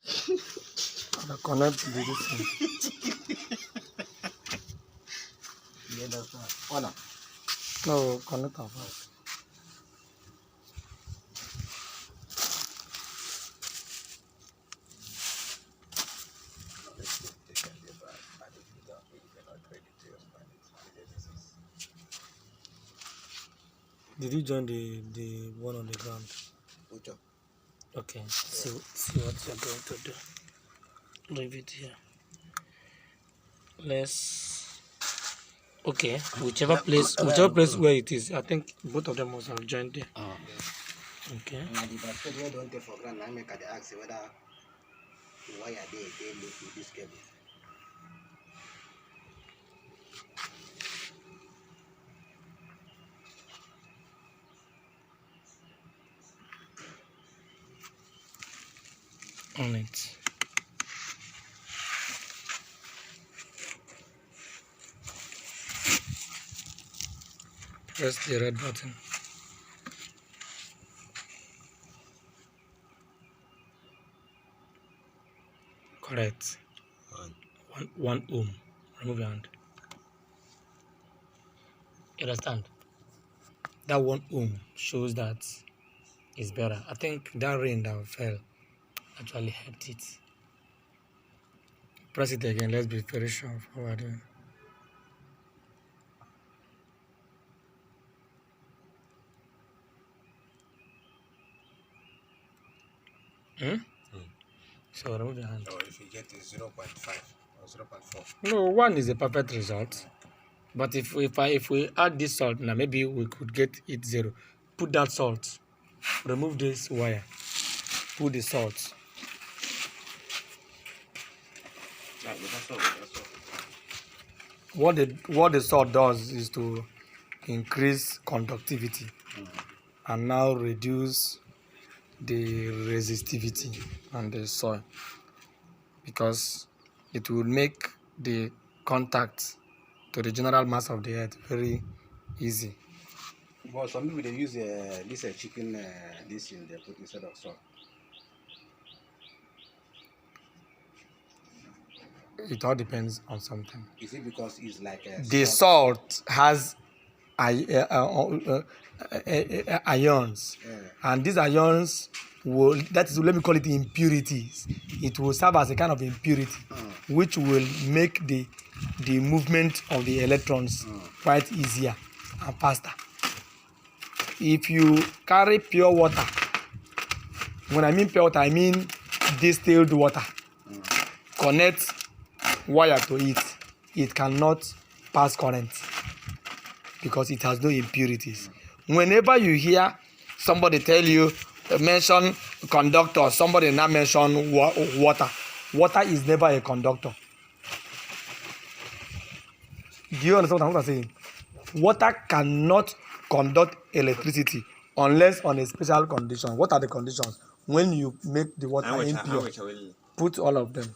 I connect to this thing. You understand? Oh no. No, connect our phone. Did you join the one on the ground? Which one? Okay. See what you're going to do. Leave it here. Let's. Okay. Whichever place where it is, I think both of them must have joined there. Okay. Now the basket here don't take for granted. I make the ask whether why are they linked with this cable. On it. Press the red button. Correct. One ohm. Remove your hand. You understand? That 1 ohm shows that it's better. I think that rain that fell actually helped it. Press it again. Let's be very sure of what we're doing. So remove your hand. So if you get 0.5 or 0.4. No, 1 is a perfect result. But if we add this salt now, maybe we could get it 0. Put that salt. Remove this wire. Put the salt. What the salt does is to increase conductivity and now reduce the resistivity on the soil, because it will make the contact to the general mass of the earth very easy. But some people they use this chicken this in they put instead of salt. It all depends on something. Is it because it's like the salt has ions, and these ions will, let me call it impurities. It will serve as a kind of impurity, which will make the movement of the electrons quite easier and faster. If you carry pure water, when I mean pure water, I mean distilled water, connect wire to it, it cannot pass current because it has no impurities. Whenever you hear somebody tell you mention conductor, somebody now mention water. Water is never a conductor. Do you understand what I'm saying? Water cannot conduct electricity unless on a special condition. What are the conditions? When you make the water impure, put all of them.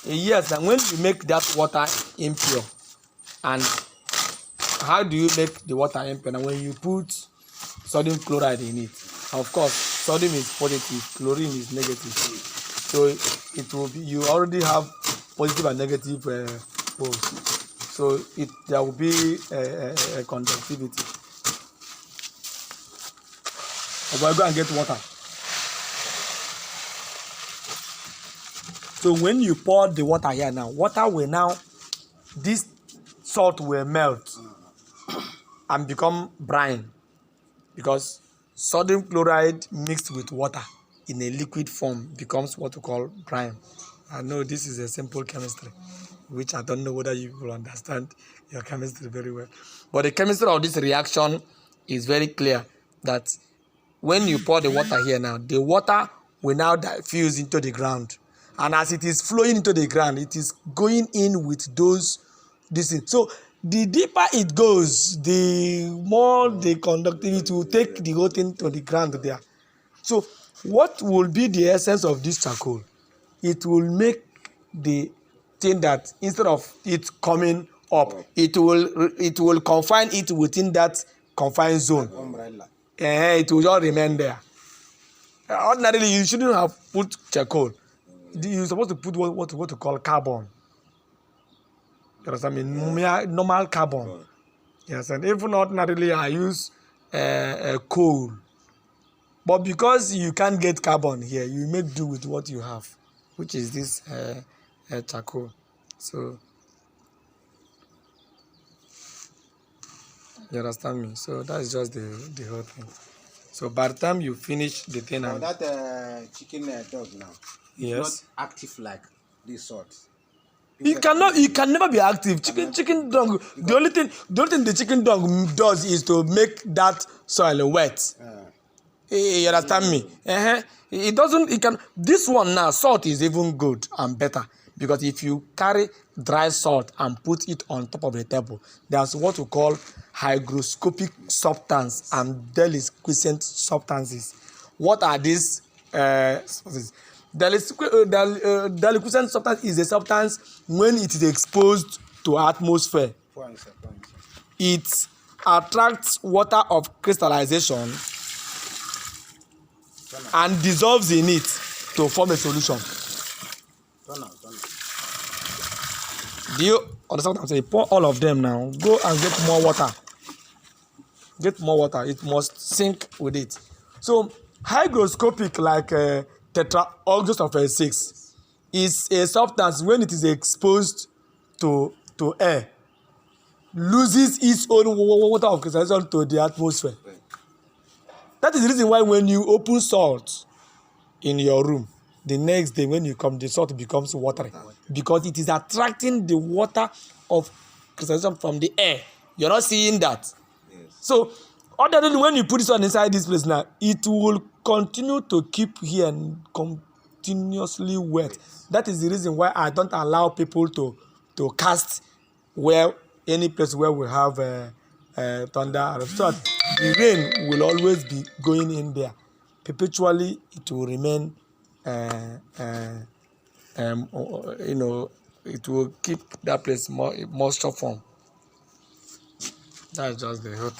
Yes, and when you make that water impure, and how do you make the water impure? And when you put sodium chloride in it, of course, sodium is positive, chlorine is negative. So it will be, you already have positive and negative poles. So there will be a conductivity. Okay, go and get water. So when you pour the water here now, this salt will melt and become brine, because sodium chloride mixed with water in a liquid form becomes what we call brine. I know this is a simple chemistry, which I don't know whether you will understand your chemistry very well. But the chemistry of this reaction is very clear, that when you pour the water here now, the water will now diffuse into the ground. And as it is flowing into the ground, it is going in with this thing. So the deeper it goes, the more the conductivity will take the whole thing to the ground there. So what will be the essence of this charcoal? It will make the thing that instead of it coming up, it will confine it within that confined zone. It will just remain there. Ordinarily, you shouldn't have put charcoal. You're supposed to put what you call carbon. You understand me? Normal carbon. Yes, and even ordinarily, I use coal. But because you can't get carbon here, you make do with what you have, which is this charcoal. So, you understand me? So that's just the whole thing. So by the time you finish the thing, Now and that chicken dog now, it's yes, not active like this sort. you can never be active. Chicken dog. The only thing the chicken dog does is to make that soil wet. You understand me? It doesn't. It can. This one now, salt is even good and better because if you carry dry salt and put it on top of the table, there's what we call hygroscopic substance and deliquescent substances. What are these? Deliquescent substance is a substance when it is exposed to atmosphere. It attracts water of crystallization and dissolves in it to form a solution. Do you understand what I'm saying? Pour all of them now. Go and get more water. Get more water. It must sink with it. So hygroscopic, like tetraoxide of 6, is a substance when it is exposed to air, loses its own water of crystallization to the atmosphere. That is the reason why when you open salt in your room, the next day when you come, the salt becomes watery because it is attracting the water of crystallization from the air. You're not seeing that. Yes. So, other than when you put this one inside this place now, it will continue to keep here and continuously wet. That is the reason why I don't allow people to cast any place where we have thunder. So the rain will always be going in there. Perpetually, it will remain. It will keep that place more moisture form. That's just the whole thing.